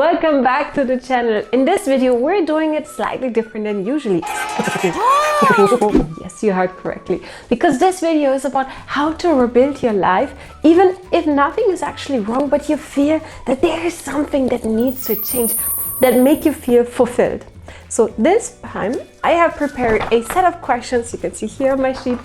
Welcome back to the channel. In this video, we're doing it slightly different than usually. Yes, you heard correctly. Because this video is about how to rebuild your life, even if nothing is actually wrong, but you feel that there is something that needs to change, that make you feel fulfilled. So this time I have prepared a set of questions you can see here on my sheet,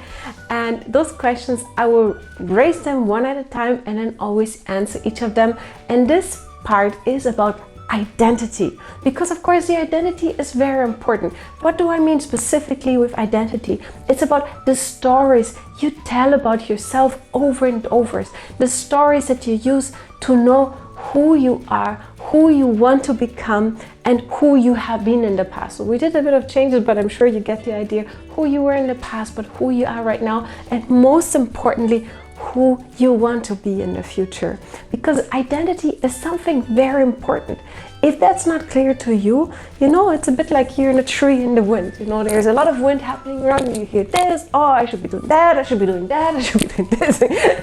and those questions I will raise them one at a time and then always answer each of them. And this part is about identity, because of course the identity is very important. What do I mean specifically with identity? It's about the stories you tell about yourself over and over, the stories that you use to know who you are, who you want to become, and who you have been in the past. So we did a bit of changes, but I'm sure you get the idea. Who you were in the past, but who you are right now, and most importantly, who you want to be in the future. Because identity is something very important. If that's not clear to you, you know, it's a bit like you're in a tree in the wind. You know, there's a lot of wind happening around you. You hear this, oh, I should be doing that, I should be doing that, I should be doing this.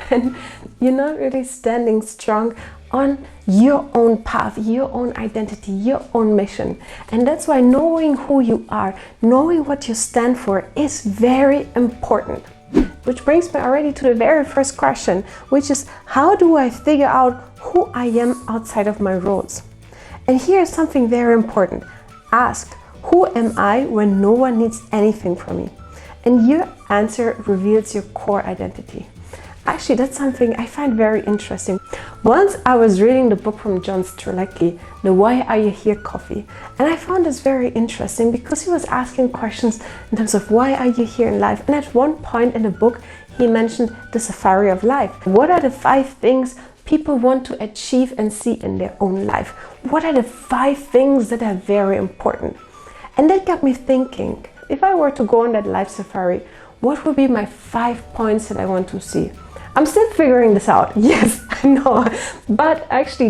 And you're not really standing strong on your own path, your own identity, your own mission. And that's why knowing who you are, knowing what you stand for is very important. Which brings me already to the very first question, which is, how do I figure out who I am outside of my roles? And here's something very important. Ask, who am I when no one needs anything from me? And your answer reveals your core identity. Actually, that's something I find very interesting. Once I was reading the book from John Strzelecki, the Why Are You Here Coffee, and I found this very interesting because he was asking questions in terms of why are you here in life. And at one point in the book, he mentioned the safari of life. What are the 5 things people want to achieve and see in their own life? What are the 5 things that are very important? And that got me thinking, if I were to go on that life safari, what would be my 5 points that I want to see? I'm still figuring this out. Yes, I know. But actually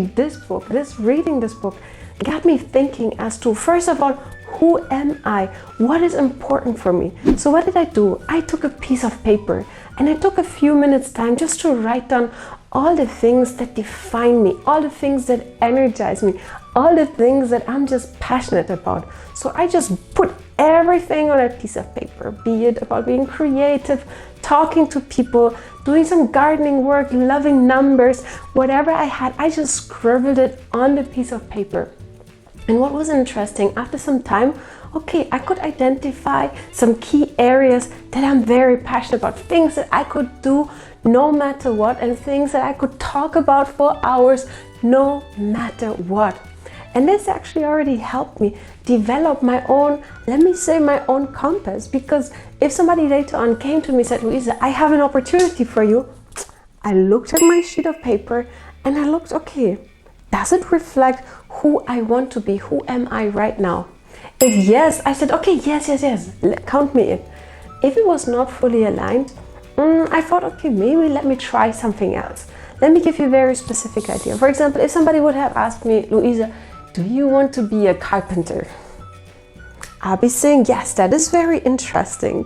reading this book got me thinking as to, first of all, who am I? What is important for me? So what did I do? I took a piece of paper and I took a few minutes time just to write down all the things that define me, all the things that energize me, all the things that I'm just passionate about. So I just put everything on a piece of paper, be it about being creative, talking to people, doing some gardening work, loving numbers, whatever I had, I just scribbled it on the piece of paper. And what was interesting, after some time, okay, I could identify some key areas that I'm very passionate about, things that I could do no matter what, and things that I could talk about for hours no matter what. And this actually already helped me develop my own, let me say, my own compass. Because if somebody later on came to me and said, Louisa, I have an opportunity for you, I looked at my sheet of paper and I looked, okay, does it reflect who I want to be? Who am I right now? If yes, I said, okay, yes, count me in. If it was not fully aligned, I thought, okay, maybe let me try something else. Let me give you a very specific idea. For example, if somebody would have asked me, Louisa, do you want to be a carpenter? I'll be saying, yes, that is very interesting.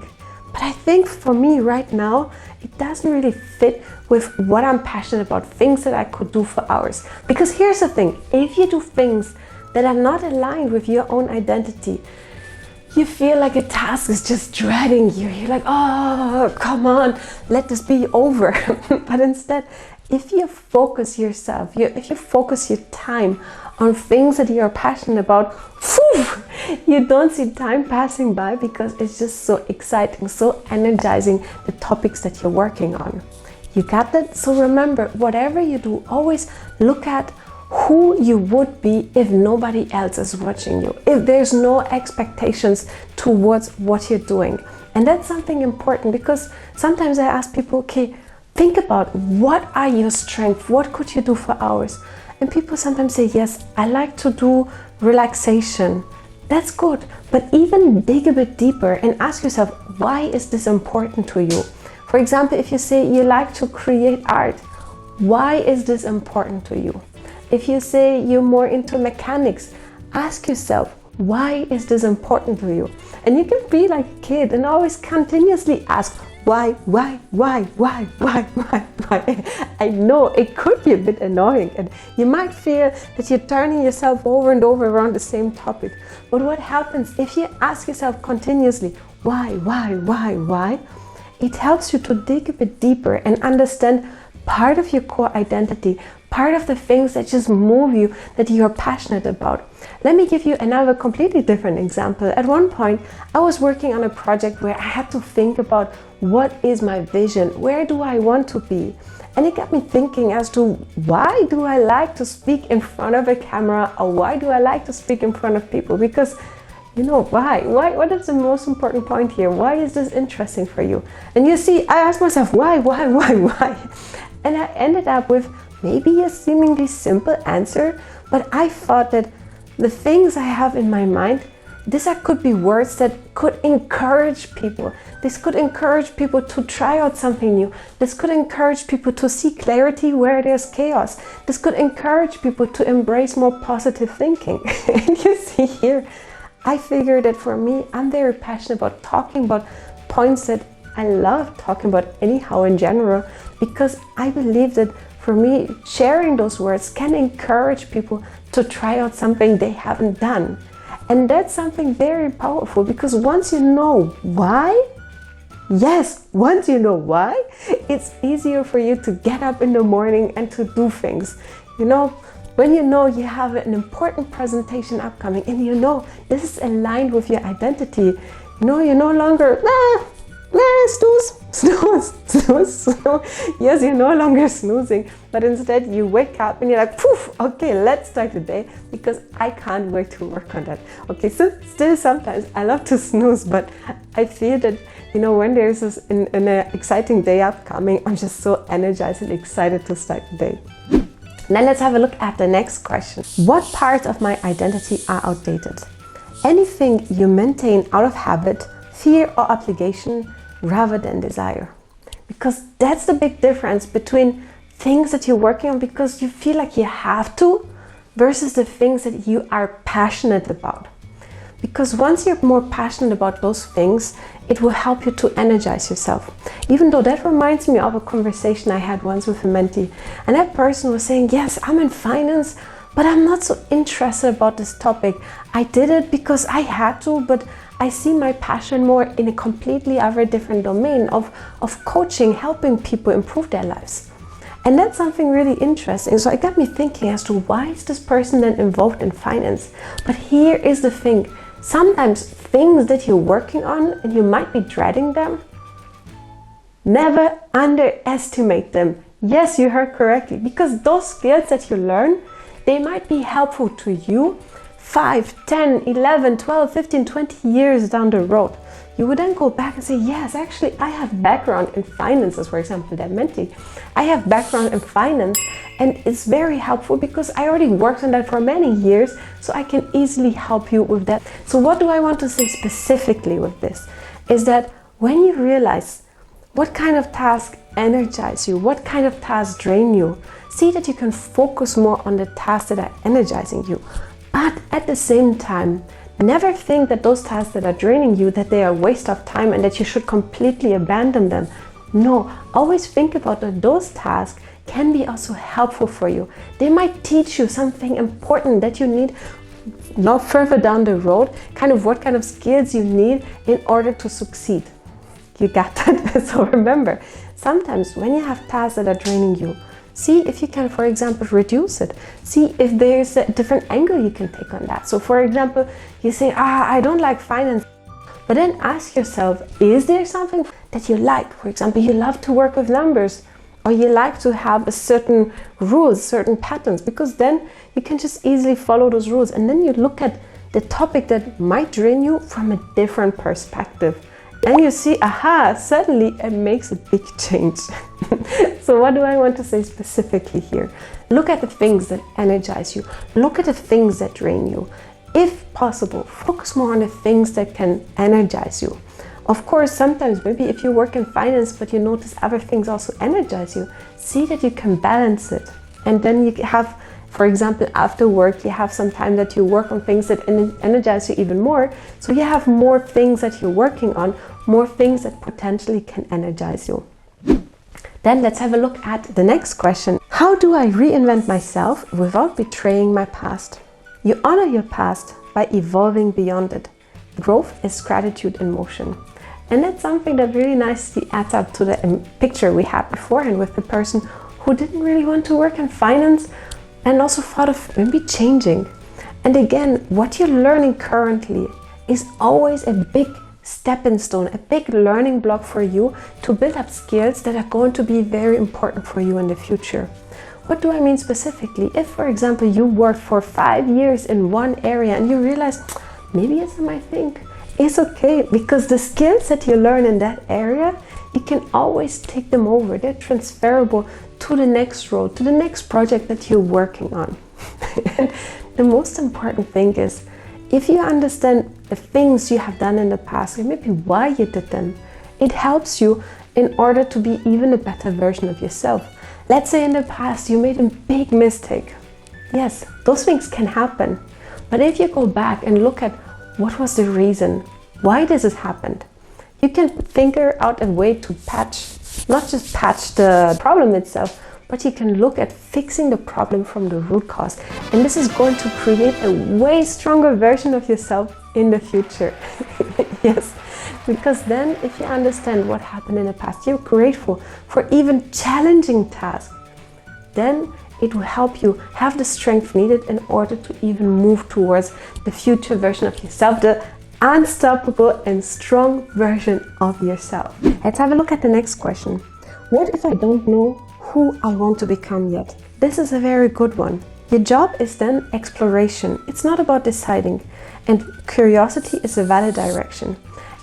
But I think for me right now, it doesn't really fit with what I'm passionate about, things that I could do for hours. Because here's the thing, if you do things that are not aligned with your own identity, you feel like a task is just dreading you. You're like, oh, come on, let this be over. But instead, if you focus yourself, if you focus your time on things that you're passionate about, you don't see time passing by because it's just so exciting, so energizing, the topics that you're working on. You got that? So remember, whatever you do, always look at who you would be if nobody else is watching you, if there's no expectations towards what you're doing. And that's something important, because sometimes I ask people, okay, think about what are your strengths? What could you do for hours? And people sometimes say, yes, I like to do relaxation. That's good. But even dig a bit deeper and ask yourself, why is this important to you? For example, if you say you like to create art, why is this important to you? If you say you're more into mechanics, ask yourself, why is this important to you? And you can be like a kid and always continuously ask, why? I know it could be a bit annoying, and you might feel that you're turning yourself over and over around the same topic. But what happens if you ask yourself continuously, why? It helps you to dig a bit deeper and understand part of your core identity, part of the things that just move you, that you're passionate about. Let me give you another completely different example. At one point, I was working on a project where I had to think about what is my vision, where do I want to be? And it got me thinking as to why do I like to speak in front of a camera, or why do I like to speak in front of people? Because why? What is the most important point here? Why is this interesting for you? And you see, I asked myself, why? And I ended up with maybe a seemingly simple answer, but I thought that the things I have in my mind, could be words that could encourage people. This could encourage people to try out something new. This could encourage people to see clarity where there's chaos. This could encourage people to embrace more positive thinking. And you see here, I figured that for me, I'm very passionate about talking about points that I love talking about anyhow in general, because I believe that for me, sharing those words can encourage people to try out something they haven't done. And that's something very powerful, because once you know why, it's easier for you to get up in the morning and to do things. When you know you have an important presentation upcoming and this is aligned with your identity, you're no longer, snooze. Yes, you're no longer snoozing, but instead you wake up and you're like, poof, okay, let's start the day, because I can't wait to work on that. Okay, so still sometimes I love to snooze, but I feel that, when there's an exciting day upcoming, I'm just so energized and excited to start the day. Now let's have a look at the next question. What parts of my identity are outdated? Anything you maintain out of habit, fear, or obligation rather than desire. Because that's the big difference between things that you're working on because you feel like you have to, versus the things that you are passionate about. Because once you're more passionate about those things, it will help you to energize yourself. Even though that reminds me of a conversation I had once with a mentee, and that person was saying, yes, I'm in finance, but I'm not so interested about this topic. I did it because I had to, but I see my passion more in a completely other different domain of coaching, helping people improve their lives. And that's something really interesting. So it got me thinking as to why is this person then involved in finance? But here is the thing. Sometimes things that you're working on and you might be dreading them, never underestimate them. Yes, you heard correctly, because those skills that you learn, they might be helpful to you 5, 10, 11, 12, 15, 20 years down the road. You would then go back and say, yes, actually, I have background in finances, for example, that mentee. I have background in finance, and it's very helpful because I already worked on that for many years, so I can easily help you with that. So what do I want to say specifically with this? Is that when you realize what kind of tasks energize you, what kind of tasks drain you, see that you can focus more on the tasks that are energizing you. But at the same time, never think that those tasks that are draining you, that they are a waste of time and that you should completely abandon them. No, always think about that those tasks can be also helpful for you. They might teach you something important that you need now further down the road, kind of what kind of skills you need in order to succeed. You got that? So remember, sometimes when you have tasks that are draining you, see if you can, for example, reduce it. See if there's a different angle you can take on that. So for example, you say, I don't like finance. But then ask yourself, is there something that you like? For example, you love to work with numbers, or you like to have a certain rules, certain patterns, because then you can just easily follow those rules. And then you look at the topic that might drain you from a different perspective. And you see, suddenly it makes a big change. So what do I want to say specifically here? Look at the things that energize you. Look at the things that drain you. If possible, focus more on the things that can energize you. Of course, sometimes maybe if you work in finance, but you notice other things also energize you, see that you can balance it. And then you have For example, after work, you have some time that you work on things that energize you even more. So you have more things that you're working on, more things that potentially can energize you. Then let's have a look at the next question. How do I reinvent myself without betraying my past? You honor your past by evolving beyond it. Growth is gratitude in motion. And that's something that really nicely adds up to the picture we had beforehand with the person who didn't really want to work in finance and also thought of maybe changing. And again, what you're learning currently is always a big stepping stone, a big learning block for you to build up skills that are going to be very important for you in the future. What do I mean specifically? If, for example, you work for 5 years in one area and you realize, maybe it's my thing, it's okay, because the skills that you learn in that area, you can always take them over. They're transferable to the next role, to the next project that you're working on. And the most important thing is, if you understand the things you have done in the past and maybe why you did them, it helps you in order to be even a better version of yourself. Let's say in the past you made a big mistake. Yes, those things can happen. But if you go back and look at what was the reason, why this has happened, you can figure out a way to not just patch the problem itself, but you can look at fixing the problem from the root cause. And this is going to create a way stronger version of yourself in the future. Yes, because then if you understand what happened in the past, you're grateful for even challenging tasks, then it will help you have the strength needed in order to even move towards the future version of yourself, the unstoppable and strong version of yourself. Let's have a look at the next question. What if I don't know who I want to become yet? This is a very good one. Your job is then exploration. It's not about deciding. And curiosity is a valid direction.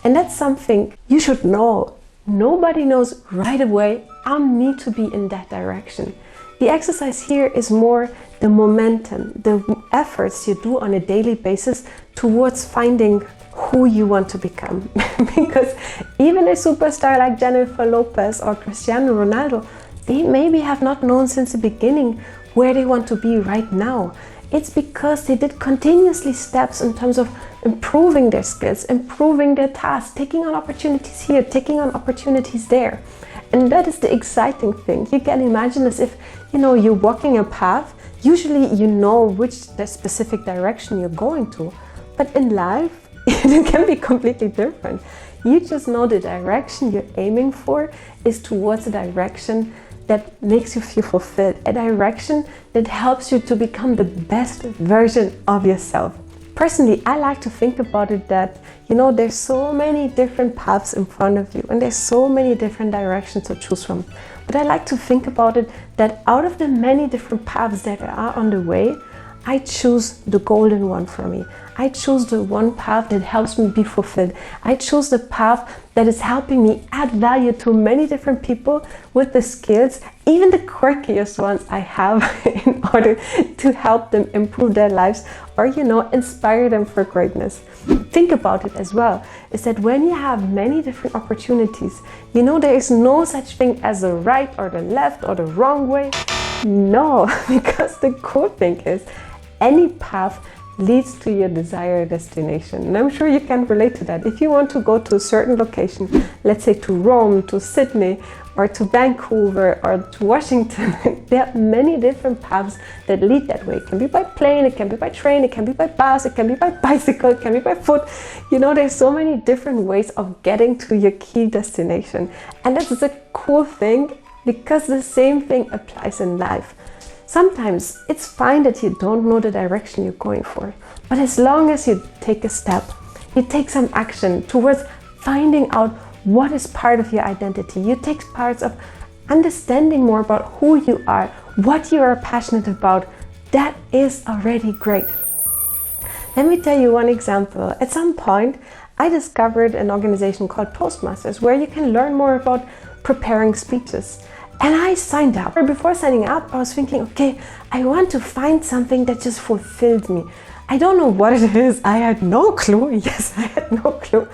And that's something you should know. Nobody knows right away, I need to be in that direction. The exercise here is more the momentum, the efforts you do on a daily basis towards finding who you want to become. Because even a superstar like Jennifer Lopez or Cristiano Ronaldo, they maybe have not known since the beginning where they want to be right now. It's because they did continuously steps in terms of improving their skills, improving their tasks, taking on opportunities here, taking on opportunities there. And that is the exciting thing. You can imagine as if, you're walking a path. Usually you know the specific direction you're going to. But in life, it can be completely different. You just know the direction you're aiming for is towards a direction that makes you feel fulfilled, a direction that helps you to become the best version of yourself. Personally, I like to think about it that, there's so many different paths in front of you and there's so many different directions to choose from. But I like to think about it that out of the many different paths that are on the way, I choose the golden one for me. I choose the one path that helps me be fulfilled. I choose the path that is helping me add value to many different people with the skills, even the quirkiest ones I have, in order to help them improve their lives or, inspire them for greatness. Think about it as well, is that when you have many different opportunities, there is no such thing as the right or the left or the wrong way. No, because the cool thing is any path leads to your desired destination. And I'm sure you can relate to that. If you want to go to a certain location, let's say to Rome, to Sydney, or to Vancouver, or to Washington, there are many different paths that lead that way. It can be by plane, it can be by train, it can be by bus, it can be by bicycle, it can be by foot. There's so many different ways of getting to your key destination. And that's a cool thing, because the same thing applies in life. Sometimes it's fine that you don't know the direction you're going for, but as long as you take a step, you take some action towards finding out what is part of your identity, you take parts of understanding more about who you are, what you are passionate about, that is already great. Let me tell you one example. At some point, I discovered an organization called Toastmasters, where you can learn more about preparing speeches. And I signed up. Before signing up, I was thinking, okay, I want to find something that just fulfilled me. I don't know what it is. I had no clue. Yes, I had no clue.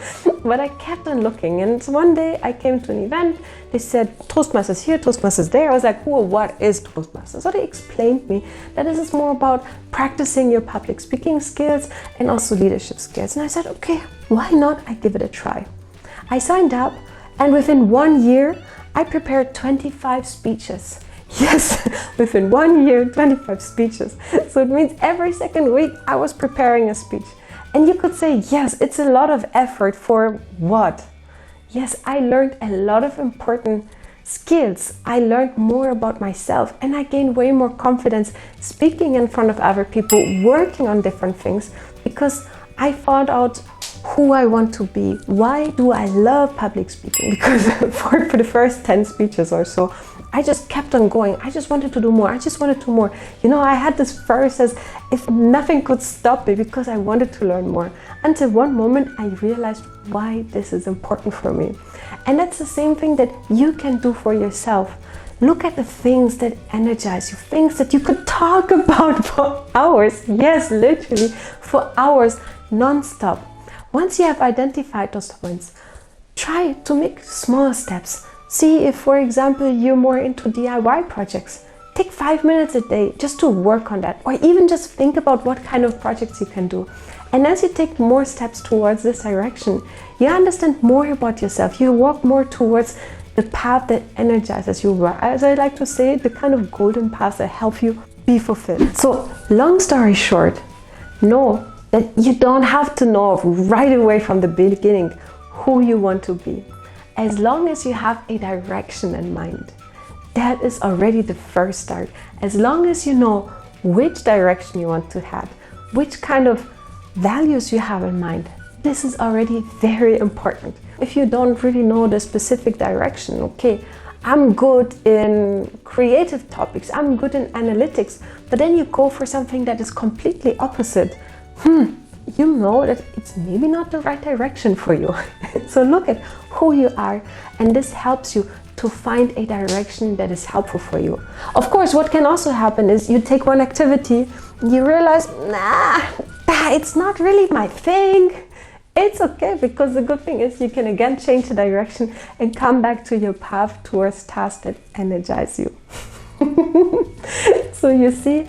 But I kept on looking. And one day I came to an event. They said Toastmasters here, Toastmasters there. I was like, well, what is Toastmasters? So they explained me that this is more about practicing your public speaking skills and also leadership skills. And I said, okay, why not? I give it a try. I signed up, and within 1 year, I prepared 25 speeches. Yes, within 1 year, 25 speeches. So it means every second week I was preparing a speech. And you could say, yes, it's a lot of effort for what? Yes, I learned a lot of important skills. I learned more about myself, and I gained way more confidence speaking in front of other people, working on different things, because I found out who I want to be. Why do I love public speaking? Because for the first 10 speeches or so, I just kept on going. I just wanted to do more. I just wanted to do more. You know, I had this verse as if nothing could stop me because I wanted to learn more. Until one moment I realized why this is important for me. And that's the same thing that you can do for yourself. Look at the things that energize you, things that you could talk about for hours. Yes, literally for hours, non-stop. Once you have identified those points, try to make small steps. See if, for example, you're more into DIY projects. Take 5 minutes a day just to work on that, or even just think about what kind of projects you can do. And as you take more steps towards this direction, you understand more about yourself. You walk more towards the path that energizes you. As I like to say, the kind of golden paths that help you be fulfilled. So, long story short, know that you don't have to know right away from the beginning who you want to be. As long as you have a direction in mind, that is already the first start. As long as you know which direction you want to have, which kind of values you have in mind, this is already very important. If you don't really know the specific direction, okay, I'm good in creative topics, I'm good in analytics, but then you go for something that is completely opposite. You know that it's maybe not the right direction for you. So look at who you are, and this helps you to find a direction that is helpful for you. Of course, what can also happen is you take one activity, you realize, it's not really my thing. It's okay, because the good thing is you can again change the direction and come back to your path towards tasks that energize you. So you see,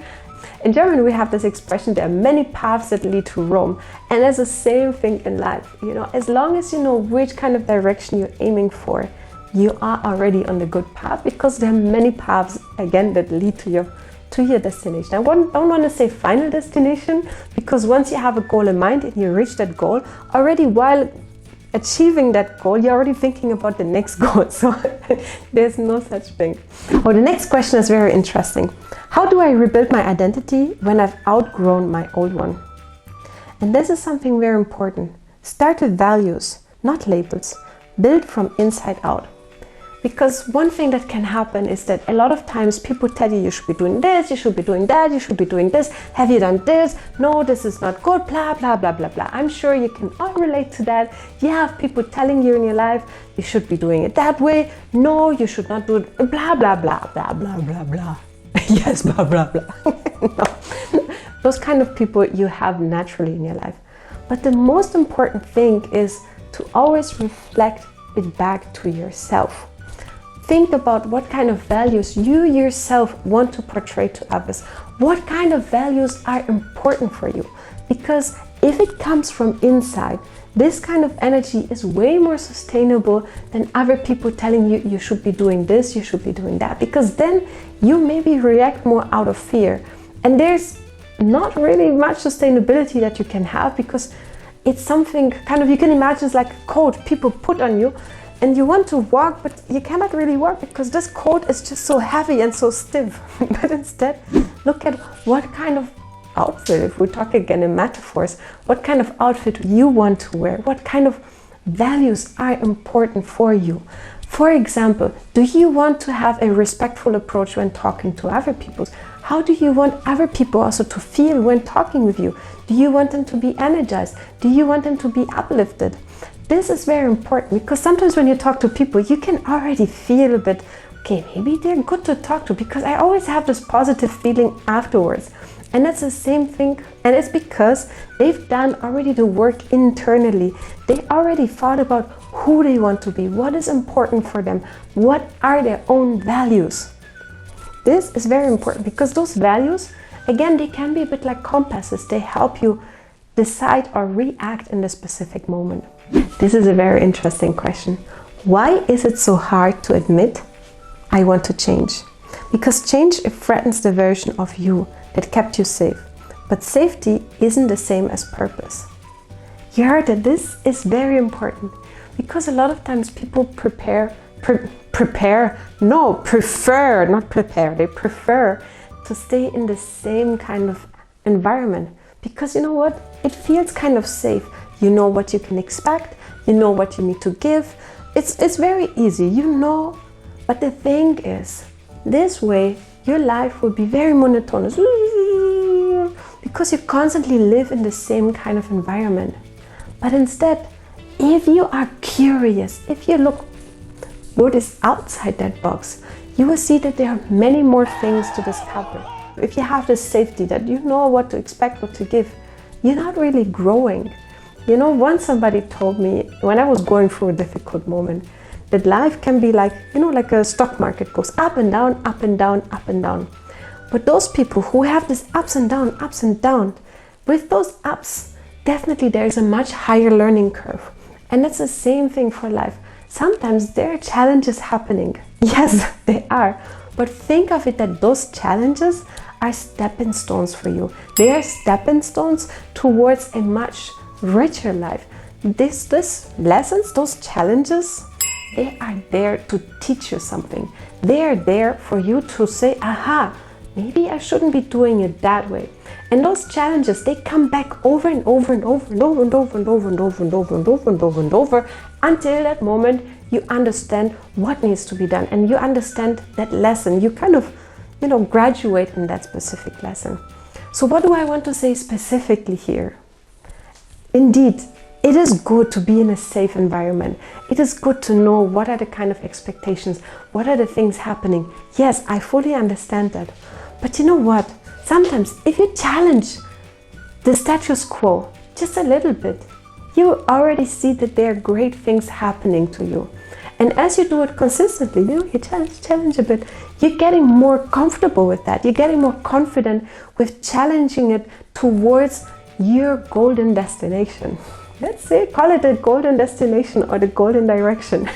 in German we have this expression, there are many paths that lead to Rome. And there's the same thing in life. You know, as long as you know which kind of direction you're aiming for, you are already on the good path, because there are many paths again that lead to your destination. I don't want to say final destination, because once you have a goal in mind and you reach that goal, already while achieving that goal, you're already thinking about the next goal. So there's no such thing. Oh, the next question is very interesting. How do I rebuild my identity when I've outgrown my old one? And this is something very important. Start with values, not labels. Build from inside out. Because one thing that can happen is that a lot of times people tell you, you should be doing this, you should be doing that, you should be doing this. Have you done this? No, this is not good, blah, blah, blah, blah, blah. I'm sure you can all relate to that. You have people telling you in your life, you should be doing it that way. No, you should not do it, blah, blah, blah, blah, blah, blah, blah. Yes, blah, blah, blah. No. Those kind of people you have naturally in your life. But the most important thing is to always reflect it back to yourself. Think about what kind of values you yourself want to portray to others. What kind of values are important for you? Because if it comes from inside, this kind of energy is way more sustainable than other people telling you, you should be doing this, you should be doing that. Because then you maybe react more out of fear. And there's not really much sustainability that you can have, because it's something kind of, you can imagine it's like a coat people put on you, and you want to walk, but you cannot really walk because this coat is just so heavy and so stiff. But instead, look at what kind of outfit, if we talk again in metaphors, what kind of outfit you want to wear, what kind of values are important for you. For example, do you want to have a respectful approach when talking to other people? How do you want other people also to feel when talking with you? Do you want them to be energized? Do you want them to be uplifted? This is very important, because sometimes when you talk to people, you can already feel a bit okay, maybe they're good to talk to, because I always have this positive feeling afterwards. And that's the same thing, and it's because they've done already the work internally. They already thought about who they want to be, what is important for them, what are their own values. This is very important, because those values, again, they can be a bit like compasses. They help you decide or react in the specific moment. This is a very interesting question. Why is it so hard to admit, I want to change? Because change, it threatens the version of you that kept you safe. But safety isn't the same as purpose. You heard that this is very important, because a lot of times people prefer to stay in the same kind of environment, because you know what? It feels kind of safe. You know what you can expect, you know what you need to give. It's very easy, you know. But the thing is, this way your life will be very monotonous, because you constantly live in the same kind of environment. But instead, if you are curious, if you look what is outside that box, you will see that there are many more things to discover. If you have this safety that you know what to expect, what to give, you're not really growing. You know, once somebody told me, when I was going through a difficult moment, that life can be like, you know, like a stock market, goes up and down, up and down, up and down. But those people who have this ups and down, with those ups, definitely there is a much higher learning curve. And that's the same thing for life. Sometimes there are challenges happening. Yes, they are. But think of it that those challenges are stepping stones for you. They are stepping stones towards a much richer life. These lessons, those challenges, they are there to teach you something. They are there for you to say, aha, maybe I shouldn't be doing it that way. And those challenges, they come back over and over and over and over and over and over and over and over and over and over and over until that moment you understand what needs to be done, and you understand that lesson. You kind of, you know, graduate in that specific lesson. So what do I want to say specifically here? Indeed, it is good to be in a safe environment. It is good to know what are the kind of expectations, what are the things happening. Yes, I fully understand that. But you know what? Sometimes if you challenge the status quo just a little bit, you already see that there are great things happening to you. And as you do it consistently, you know, you challenge a bit, you're getting more comfortable with that. You're getting more confident with challenging it towards your golden destination. Let's say, call it the golden destination or the golden direction.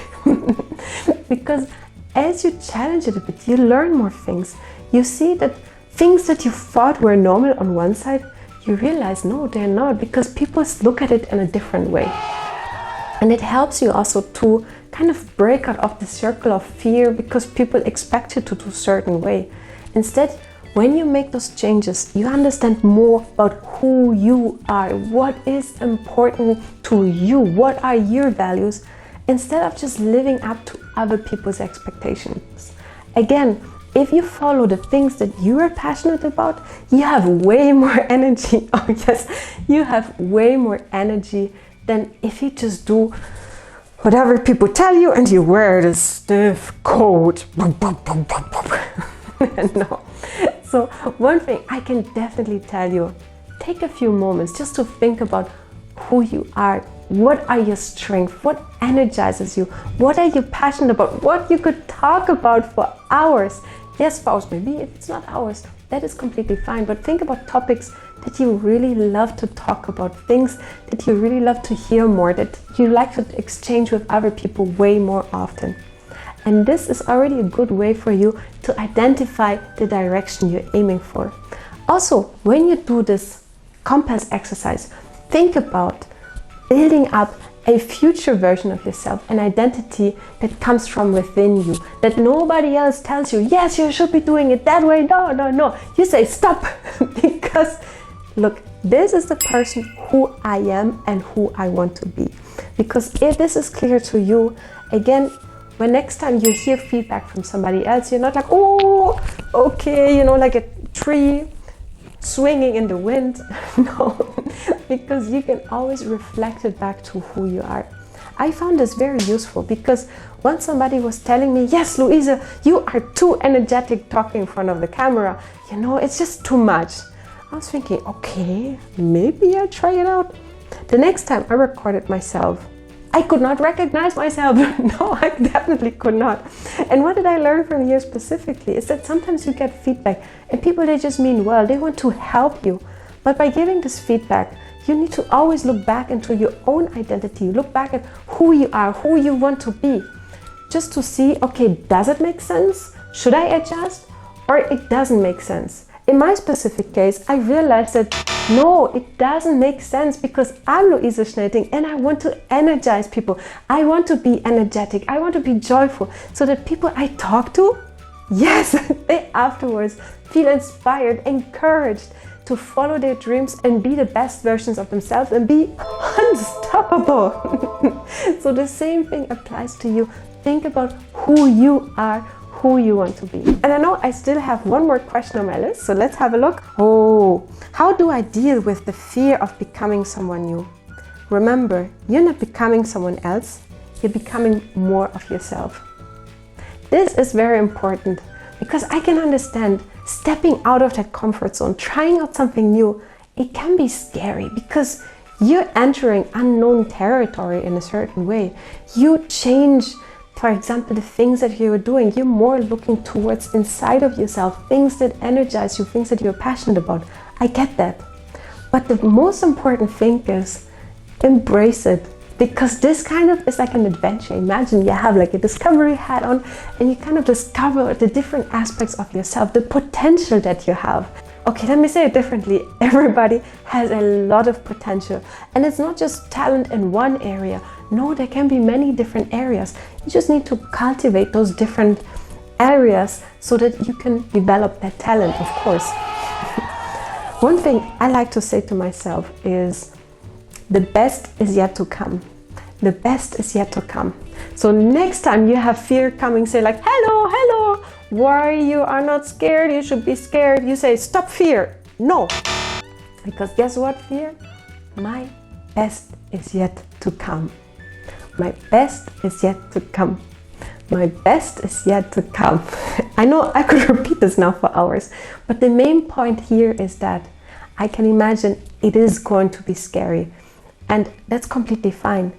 Because as you challenge it a bit, you learn more things. You see that things that you thought were normal on one side, you realize, no, they're not, because people look at it in a different way. And it helps you also to kind of break out of the circle of fear, because people expect you to do a certain way. Instead, when you make those changes, you understand more about who you are, what is important to you, what are your values, instead of just living up to other people's expectations. Again, if you follow the things that you are passionate about, you have way more energy. Oh yes, you have way more energy than if you just do whatever people tell you and you wear this stiff coat. No. So one thing I can definitely tell you, take a few moments just to think about who you are. What are your strengths? What energizes you? What are you passionate about? What you could talk about for hours. Yes, for hours, maybe if it's not hours, that is completely fine. But think about topics that you really love to talk about, things that you really love to hear more, that you like to exchange with other people way more often. And this is already a good way for you to identify the direction you're aiming for. Also, when you do this compass exercise, think about building up a future version of yourself, an identity that comes from within you, that nobody else tells you, yes, you should be doing it that way. No, no, no. You say stop, because look, this is the person who I am and who I want to be. Because if this is clear to you, again, when next time you hear feedback from somebody else, you're not like, oh, okay, you know, like a tree swinging in the wind. No, because you can always reflect it back to who you are. I found this very useful because once somebody was telling me, yes, Louisa, you are too energetic talking in front of the camera. You know, it's just too much. I was thinking, okay, maybe I'll try it out. The next time I recorded myself, I could not recognize myself. No, I definitely could not. And what did I learn from here specifically is that sometimes you get feedback and people, they just mean well, they want to help you. But by giving this feedback, you need to always look back into your own identity. Look back at who you are, who you want to be. Just to see, okay, does it make sense? Should I adjust? Or it doesn't make sense? In my specific case, I realized that no, it doesn't make sense because I'm Louisa Schnelting and I want to energize people. I want to be energetic. I want to be joyful so that people I talk to, yes, they afterwards feel inspired, encouraged to follow their dreams and be the best versions of themselves and be unstoppable. So the same thing applies to you. Think about who you are, who you want to be. And I know I still have one more question on my list, so let's have a look. Oh, how do I deal with the fear of becoming someone new? Remember, you're not becoming someone else, you're becoming more of yourself. This is very important because I can understand stepping out of that comfort zone, trying out something new. It can be scary because you're entering unknown territory in a certain way. You change, for example, the things that you're doing, you're more looking towards inside of yourself, things that energize you, things that you're passionate about. I get that. But the most important thing is embrace it, because this kind of is like an adventure. Imagine you have like a discovery hat on and you kind of discover the different aspects of yourself, the potential that you have. Okay, let me say it differently. Everybody has a lot of potential, and it's not just talent in one area. No, there can be many different areas. You just need to cultivate those different areas so that you can develop that talent, of course. One thing I like to say to myself is the best is yet to come. The best is yet to come. So next time you have fear coming, say like, hello, hello, why you are not scared? You should be scared. You say, stop fear. No, because guess what, fear? My best is yet to come. My best is yet to come. My best is yet to come. I know I could repeat this now for hours, but the main point here is that I can imagine it is going to be scary, and that's completely fine.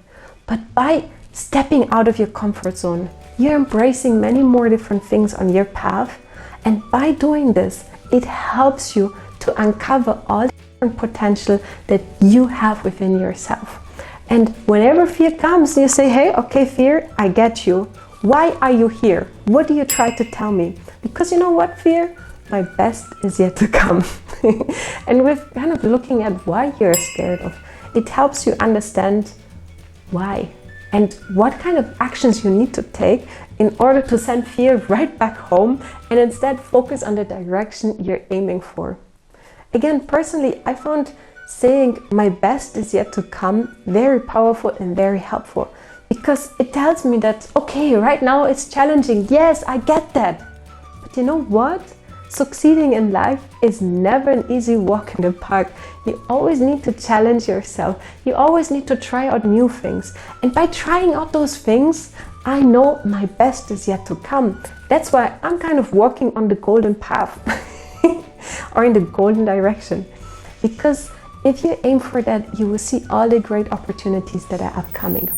But by stepping out of your comfort zone, you're embracing many more different things on your path, and by doing this, it helps you to uncover all the different potential that you have within yourself. And whenever fear comes, you say, hey, okay, fear, I get you. Why are you here? What do you try to tell me? Because you know what, fear? My best is yet to come. And with kind of looking at why you're scared of, it helps you understand why and what kind of actions you need to take in order to send fear right back home and instead focus on the direction you're aiming for. Again, personally, I found saying my best is yet to come very powerful and very helpful, because it tells me that, okay, right now it's challenging. Yes, I get that. But you know what? Succeeding in life is never an easy walk in the park. You always need to challenge yourself. You always need to try out new things. And by trying out those things, I know my best is yet to come. That's why I'm kind of walking on the golden path or in the golden direction. Because if you aim for that, you will see all the great opportunities that are upcoming.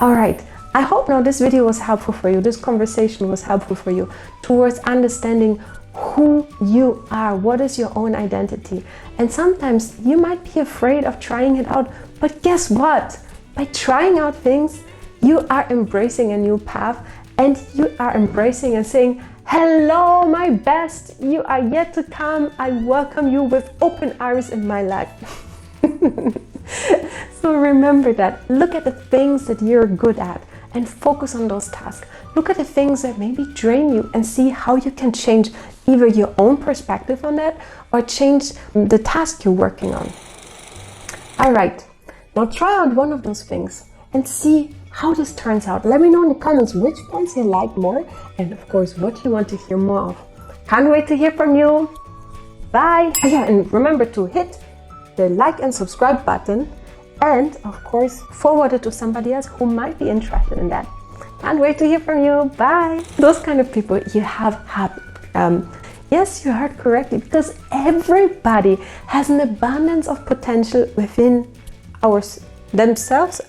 All right. I hope now this video was helpful for you. This conversation was helpful for you towards understanding who you are, what is your own identity. And sometimes you might be afraid of trying it out, but guess what? By trying out things, you are embracing a new path, and you are embracing and saying, hello, my best, you are yet to come. I welcome you with open arms in my life. So remember that. Look at the things that you're good at and focus on those tasks. Look at the things that maybe drain you and see how you can change either your own perspective on that or change the task you're working on. All right, now try out one of those things and see how this turns out. Let me know in the comments which ones you like more and of course what you want to hear more of. Can't wait to hear from you. Bye. Oh yeah, and remember to hit the like and subscribe button and of course forward it to somebody else who might be interested in that. Can't wait to hear from you. Bye. Those kind of people you have yes, you heard correctly, because everybody has an abundance of potential within ourselves.